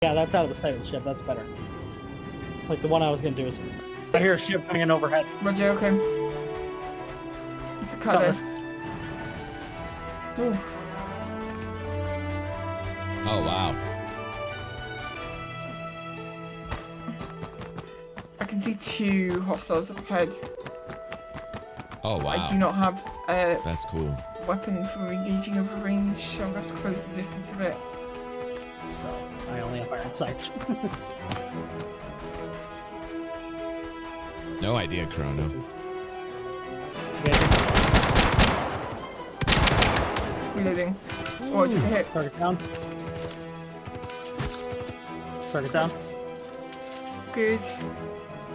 Yeah, that's out of the sight of the ship. That's better. Like the one I was gonna do is. I hear a ship coming in overhead. Roger, okay. It's a cutlass. Ooh. Oh, wow. I can see 2 hostiles up ahead. Oh, wow. I do not have a That's cool. weapon for engaging over range, so I'm going to have to close the distance a bit. So I only have iron sights. No idea, Chrono. Reloading. Oh, I took a hit. Target down. Target down. Good.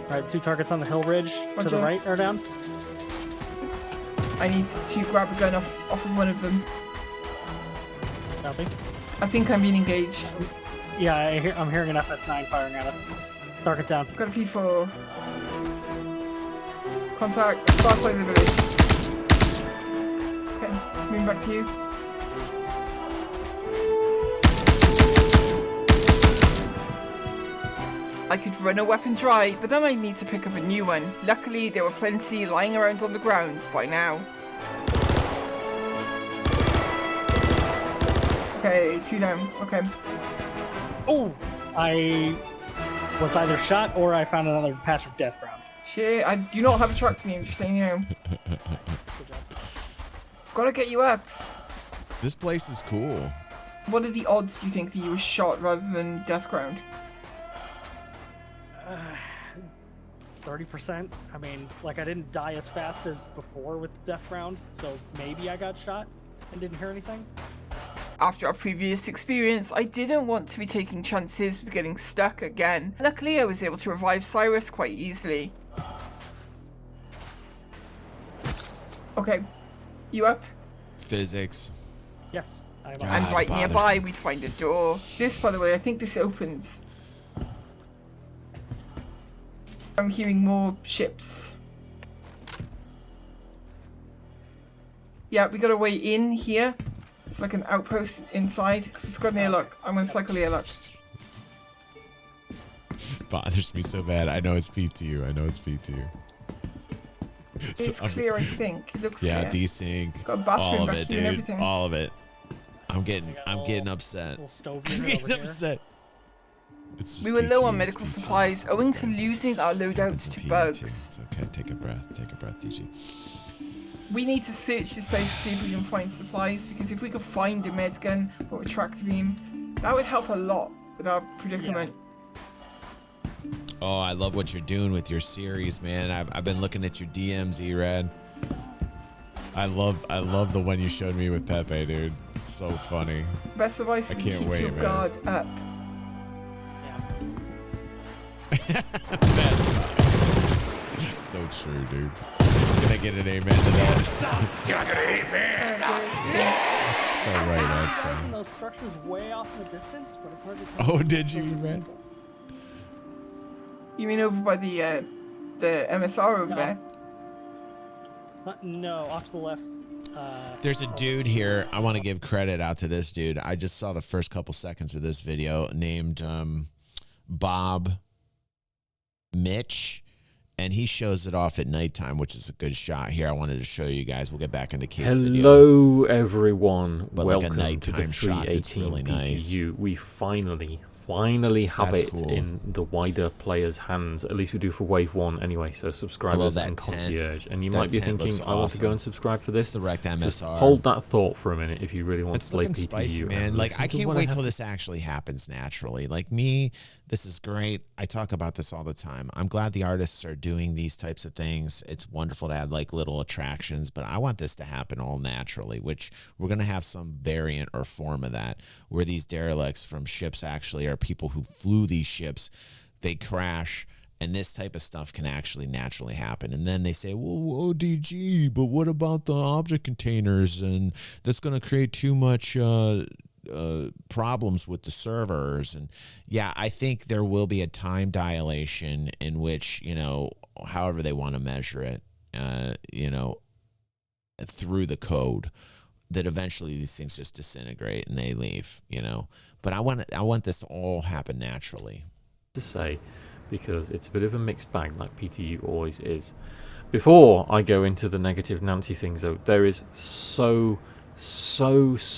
Alright, 2 targets on the hill ridge to the right are down. I need to grab a gun off of one of them. Copy. I think I'm being engaged. Yeah, I'm hearing an FS9 firing at it. Target down. Got a P4. Contact. Far side of the village. Okay, moving back to you. I could run a weapon dry, but then I'd need to pick up a new one. Luckily, there were plenty lying around on the ground by now. Okay, 2 down. Okay. Oh! I was either shot or I found another patch of death ground. Shit, I do not have a truck to me, I'm just saying, you know. Gotta get you up. This place is cool. What are the odds you think that you were shot rather than death ground? 30%. I mean, like I didn't die as fast as before with the death ground, so maybe I got shot and didn't hear anything. After our previous experience, I didn't want to be taking chances with getting stuck again. Luckily, I was able to revive Cyrus quite easily. Okay, you up? Physics. Yes, I'm up. And right nearby, we'd find a door. This, by the way, I think this opens. I'm hearing more ships. Yeah, we got a way in here. It's like an outpost inside. It's got an airlock. I'm gonna cycle the airlock. Bothers me so bad. I know it's PTU. I know it's PTU. It's clear, I think. It looks clear. Desync. Got a bathroom All of back it, here and dude. everything. All of it. I'm getting upset. Little stove I'm unit getting over here. upset. It's just We were low PTU, on it's medical PTU, supplies it's owing okay, to it's okay. losing our loadouts to PTU, bugs. It's okay. Take a breath. Take a breath, DG. We need to search this place to see if we can find supplies, because if we could find a med gun or a tractor beam, that would help a lot with our predicament. Oh, I love what you're doing with your series, man. I've been looking at your DMs, Erad. I love the one you showed me with Pepe, dude. It's so funny. Best advice: I can't keep wait, your man. guard up. That's so true, dude. Can I get an amen to that? Can I get an amen? So right, Guys that's in those structures way off in the distance, but it's hard to tell. Oh, did you, man? You mean over by the MSR over No. there? No, off to the left. There's a dude here. I want to give credit out to this dude. I just saw the first couple seconds of this video named Bob Mitch, and he shows it off at nighttime, which is a good shot. Here, I wanted to show you guys. We'll get back into Kate's video. Hello, everyone. But like a welcome to the nighttime shot that's 3.18 really nice. PTU. We finally have That's it cool. in the wider players' hands. At least we do for Wave 1 anyway, so subscribers that and tent. concierge. And you That might be tent thinking, looks I want to go awesome. and subscribe for It's this. the wrecked MSR. Just hold that thought for a minute if you really want It's to play looking PTU. spicy, and man. Like, listen I to can't what wait have till to this actually happens naturally. Like me, this is great. I talk about this all the time. I'm glad the artists are doing these types of things. It's wonderful to add like little attractions, but I want this to happen all naturally, which we're going to have some variant or form of that, where these derelicts from ships actually are people who flew these ships. They crash, and this type of stuff can actually naturally happen. And then they say, well, ODG, but what about the object containers? And that's going to create too much problems with the servers. And yeah, I think there will be a time dilation in which, you know, however they want to measure it, you know, through the code, that eventually these things just disintegrate and they leave, you know. But I want this to all happen naturally. To say, because it's a bit of a mixed bag, like PTU always is. Before I go into the negative Nancy things, though, there is so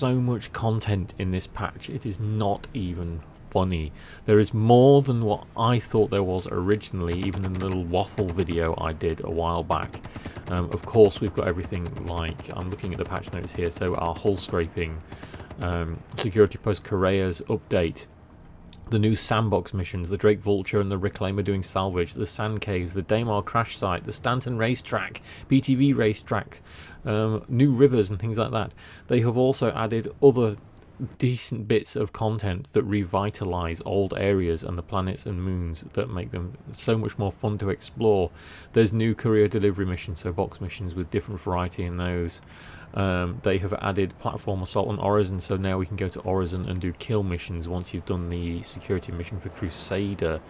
much content in this patch. It is not even funny. There is more than what I thought there was originally, even in the little waffle video I did a while back. Of course, we've got everything like, I'm looking at the patch notes here, so our hull scraping, security post Correa's update, the new sandbox missions, the Drake Vulture and the Reclaimer doing salvage, the sand caves, the Daymar crash site, the Stanton racetrack, BTV racetracks, new rivers and things like that. They have also added other decent bits of content that revitalize old areas and the planets and moons that make them so much more fun to explore. There's new courier delivery missions, so box missions with different variety in those. They have added platform assault on Horizon, so now we can go to Horizon and do kill missions once you've done the security mission for Crusader.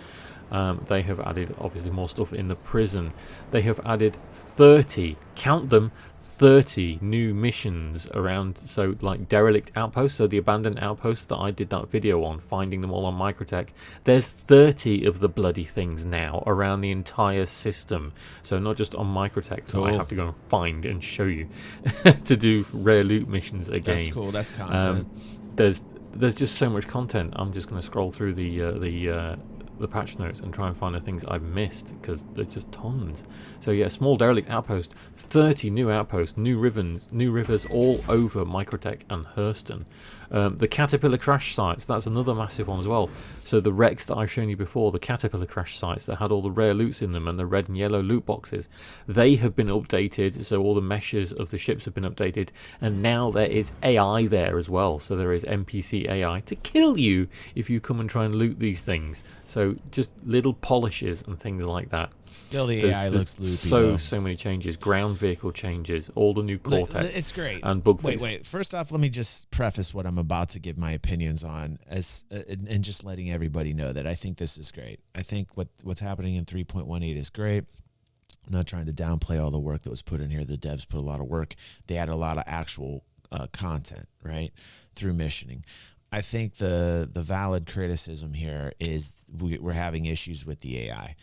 They have added obviously more stuff in the prison. They have added 30, count them, 30 new missions around, so like derelict outposts, so the abandoned outposts that I did that video on, finding them all on Microtech. There's 30 of the bloody things now around the entire system, so not just on Microtech. Cool. I have to go and find and show you to do rare loot missions again. That's cool. That's content. There's just so much content. I'm just going to scroll through the patch notes and try and find the things I've missed, because there's just tons. So yeah, small derelict outpost, 30 new outposts, new rivers all over Microtech and Hurston. The Caterpillar crash sites, that's another massive one as well. So the wrecks that I've shown you before, the Caterpillar crash sites that had all the rare loots in them and the red and yellow loot boxes, they have been updated, so all the meshes of the ships have been updated, and now there is AI there as well. So there is NPC AI to kill you if you come and try and loot these things. So just little polishes and things like that. Still, the AI looks loopy. So many changes. Ground vehicle changes. All the new Cortex. It's great. And bug fix. Wait. First off, let me just preface what I'm about to give my opinions on, as and just letting everybody know that I think this is great. I think what's happening in 3.18 is great. I'm not trying to downplay all the work that was put in here. The devs put a lot of work. They added a lot of actual content, right, through missioning. I think the valid criticism here is we're having issues with the AI.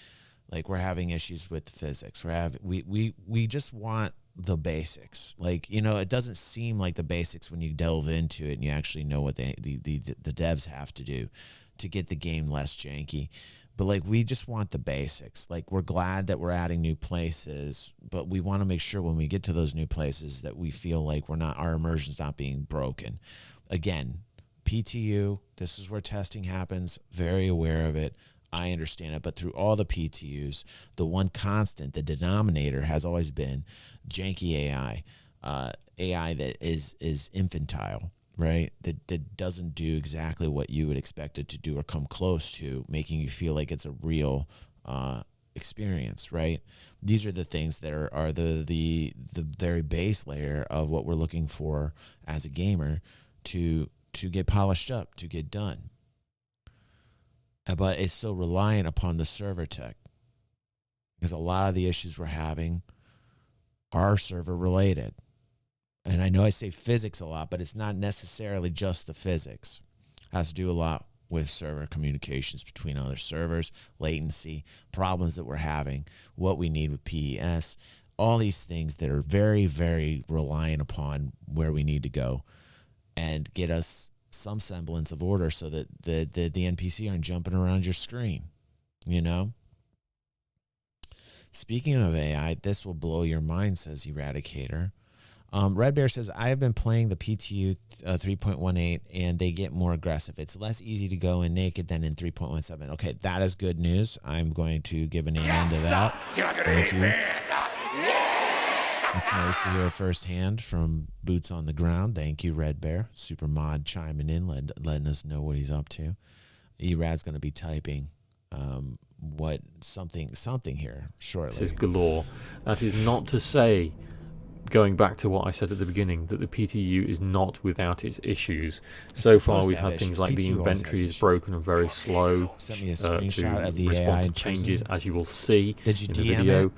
Like, we're having issues with physics. We just want the basics. Like, you know, it doesn't seem like the basics when you delve into it and you actually know what the devs have to do to get the game less janky. But like, we just want the basics. Like, we're glad that we're adding new places, but we want to make sure when we get to those new places that we feel like our immersion's not being broken. Again, PTU, this is where testing happens. Very aware of it. I understand it, but through all the PTUs, the one constant, the denominator, has always been janky AI, AI that is infantile, right? That doesn't do exactly what you would expect it to do or come close to, making you feel like it's a real experience, right? These are the things that are the very base layer of what we're looking for as a gamer to get polished up, to get done. But it's so reliant upon the server tech, because a lot of the issues we're having are server related. And I know I say physics a lot, but it's not necessarily just the physics. It has to do a lot with server communications between other servers, latency, problems that we're having, what we need with PES, all these things that are very, very reliant upon where we need to go and get us some semblance of order so that the NPC aren't jumping around your screen, you know? Speaking of AI, this will blow your mind, says Eradicator. Red Bear says, I have been playing the PTU 3.18 and they get more aggressive. It's less easy to go in naked than in 3.17. Okay, that is good news. I'm going to give an amen to that. Thank you. It's nice to hear firsthand from boots on the ground. Thank you, Red Bear. Super Mod chiming in, letting us know what he's up to. Erad's going to be typing something here shortly. This is galore. That is not to say going back to what I said at the beginning, that the PTU is not without its issues. So far, supposed we've to have had things issues. like the PTU always has inventory is issues. broken and very slow Sent me a to screenshot of the AI respond to in changes, prison. as you will see Did you in the DM video. it?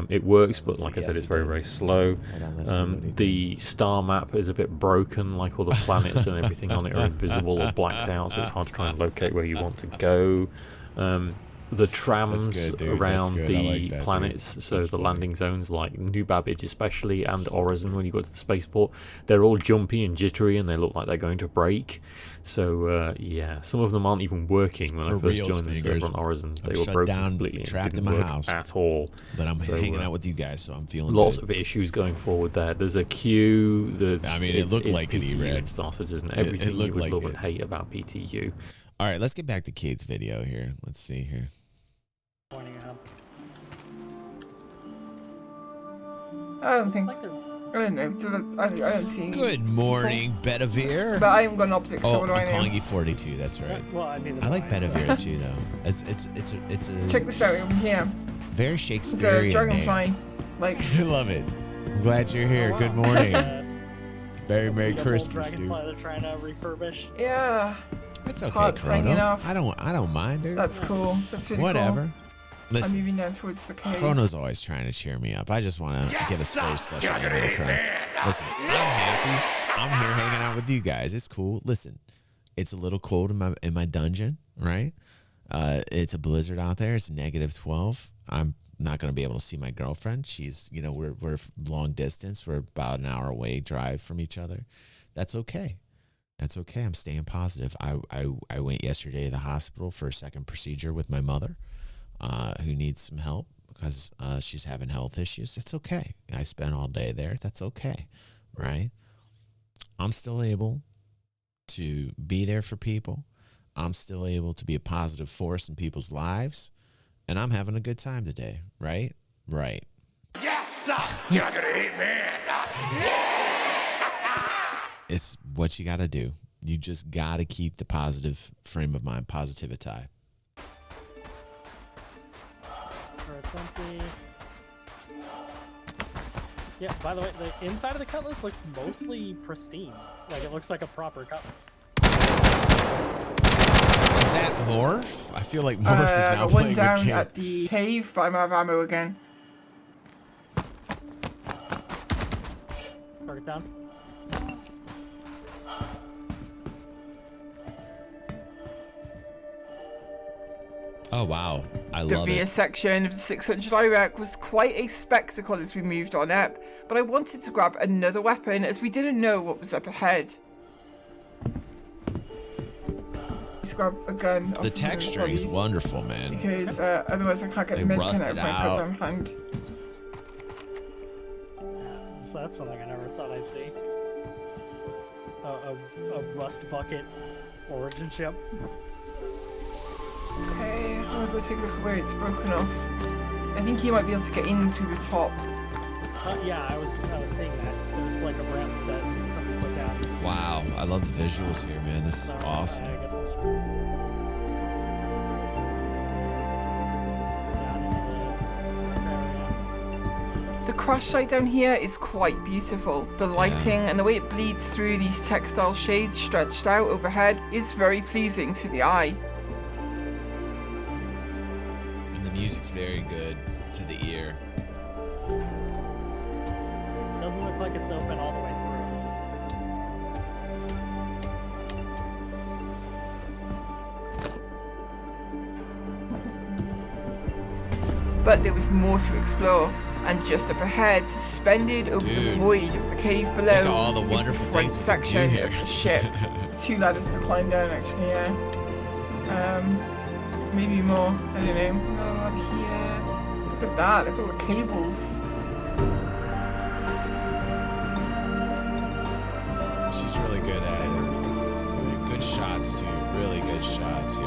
It works, but Let's like see. I said, Yes, it's he very, did. very slow. Hold on, let's see what he did. The star map is a bit broken, like all the planets and everything on it are invisible or blacked out, so it's hard to try and locate where you want to go. The trams good, dude. That's around good. I the like that, dude. planets, so That's the funny. landing zones like New Babbage especially, and Horizon when you go to the spaceport, they're all jumpy and jittery and they look like they're going to break. So yeah, some of them aren't even working. When For I first real, joined the Speakers. server on Horizon, they I'm were shut broken down, completely and trapped in didn't my work house. at all. But I'm So, hanging out with you guys, so I'm feeling Lots good. of issues going forward there. There's a queue. There's, I mean, it looked like it, PTU E-Red. in Star Citizen. Everything you looked would like love it. and hate about PTU. All right, let's get back to Kate's video here. Let's see here. Pointing out. I don't Looks think. like they're I don't know. I don't see. Good morning, Bedivere. But I am going opposite. So Oh, what do I I'm know? calling you 42. That's right. well, I mean, I like Bedivere too, though. It's a Check this out over here. very It's a Shakespearean dragonfly. name. Like, I love it. I'm glad you're here. Oh, wow. Good morning. Merry The old Christmas, dude. dragonfly they're trying to refurbish. yeah, That's okay, Parts hanging Chrono. off. I don't mind, dude. that's cool. That's really Whatever. cool. I'm Listen, moving down towards the cave. Chrono's always trying to cheer me up. I just want to give a very special amen to Chrono. Listen, I'm happy. I'm here hanging out with you guys. It's cool. Listen, it's a little cold in my dungeon, right? It's a blizzard out there. It's -12. I'm not going to be able to see my girlfriend. She's, we're long distance. We're about an hour away drive from each other. That's okay. That's okay. I'm staying positive. I went yesterday to the hospital for a second procedure with my mother, who needs some help because she's having health issues. It's okay. I spent all day there. That's okay, right? I'm still able to be there for people. I'm still able to be a positive force in people's lives, and I'm having a good time today, right? Right. Yes, sir. You're not gonna hate me. It's what you got to do. You just got to keep the positive frame of mind, positivity. Or it's empty. Yeah, by the way, the inside of the cutlass looks mostly pristine. Like, it looks like a proper cutlass. Is that Morph? I feel like Morph is now got playing one down the game. at the cave, but I'm out of ammo again. Target down. Oh wow, I The love rear it. section of the 600 IRAC was quite a spectacle as we moved on up, but I wanted to grab another weapon as we didn't know what was up ahead. Let's grab a gun. The texturing is wonderful, man. Because otherwise I can't get They the med rusted out of my out. goddamn hand. So that's something I never thought I'd see. A rust bucket origin ship. Okay, I'm gonna go take a look at where it's broken off. I think you might be able to get in through the top. Yeah, I was seeing that. There was like a ramp that somebody put down. Wow, I love the visuals here, man. This is So, awesome. I guess that's down into the area. The crash site down here is quite beautiful. The lighting and the way it bleeds through these textile shades stretched out overhead is very pleasing to the eye. And the music's very good to the ear. Doesn't look like it's open all the way through. But there was more to explore, and just up ahead, suspended over the Dude, void of the cave Think below, of all the is the wonderful front things we can do section here. of the ship. 2 ladders to climb down, actually, yeah. Maybe more. I don't know. Another ladder here. Look at that. Look at all the cables. She's really good at it. Good shots too. Really good shots here.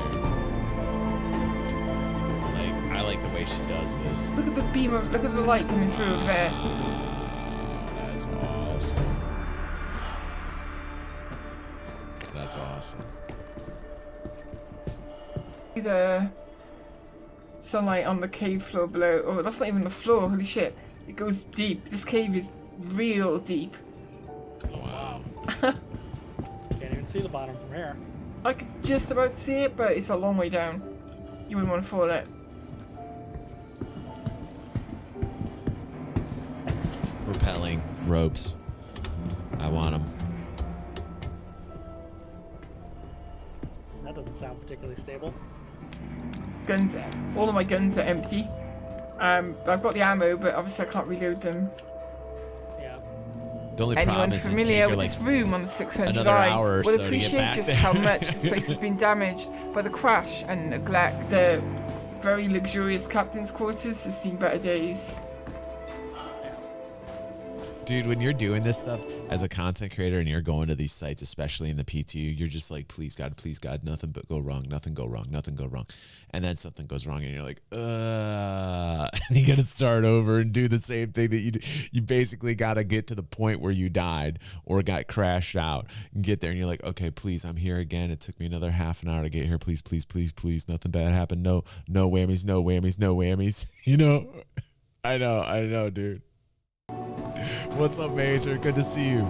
Like I like the way she does this. Look at the beam of. Look at the light coming through over there. That's awesome. That's awesome. The sunlight on the cave floor below. Oh, that's not even the floor. Holy shit. It goes deep. This cave is real deep. Wow. Can't even see the bottom from here. I could just about see it, but it's a long way down. You wouldn't want to fall it. Repelling ropes. I want them. That doesn't sound particularly stable. Guns, all of my guns are empty. I've got the ammo, but obviously I can't reload them. Yeah. The only Anyone problem is it'd familiar take with her, this room on the 600i another hour or will so to get appreciate back just there. how much this place has been damaged by the crash and neglect. The very luxurious captain's quarters has seen better days. Dude, when you're doing this stuff as a content creator and you're going to these sites, especially in the PTU, you're just like, please God, nothing but go wrong, nothing go wrong, nothing go wrong. And then something goes wrong and you're like, and you got to start over and do the same thing that you do. You basically got to get to the point where you died or got crashed out and get there. And you're like, okay, please, I'm here again. It took me another half an hour to get here. Please, please, please, please. Nothing bad happened. No whammies, no whammies, no whammies. You know, I know, dude. What's up, Major? Good to see you.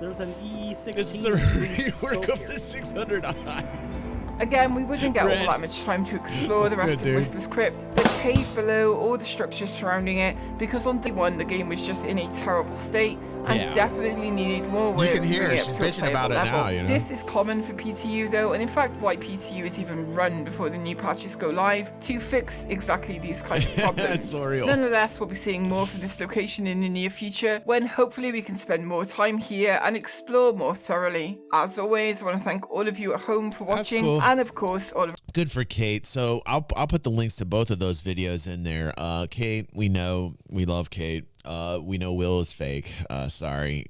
There's an EE16. It's the rework of the 600i. Again, we wouldn't get all Red. that much time to explore the That's rest good, of dude. Whistler's Crypt. The cave below, all the structures surrounding it, because on day one the game was just in a terrible state and Yeah. definitely needed more work can to hear bring her. it up She's to a bitching about playable it level. now, you know? This is common for PTU though, and in fact why PTU is even run before the new patches go live to fix exactly these kind of problems. Sorry. Nonetheless, we'll be seeing more from this location in the near future, when hopefully we can spend more time here and explore more thoroughly. As always, I want to thank all of you at home for That's watching, cool. and of course all of Good for Kate. So I'll put the links to both of those videos in there. Kate, we love Kate. We know Will is fake. Not sorry.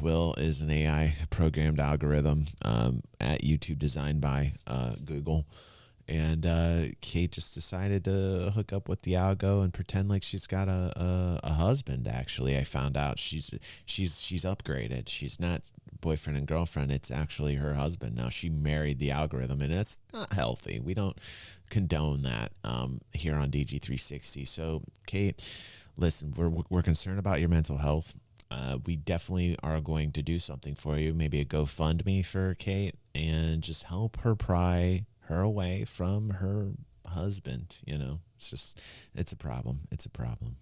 Will is an AI programmed algorithm at YouTube designed by Google. And Kate just decided to hook up with the algo and pretend like she's got a husband. Actually, I found out she's upgraded. She's not boyfriend and girlfriend. It's actually her husband now. She married the algorithm, and that's not healthy. We don't condone that here on DG360. So, Kate, listen, we're concerned about your mental health. We definitely are going to do something for you. Maybe a GoFundMe for Kate, and just help her pry her away from her husband. You know, it's a problem. It's a problem.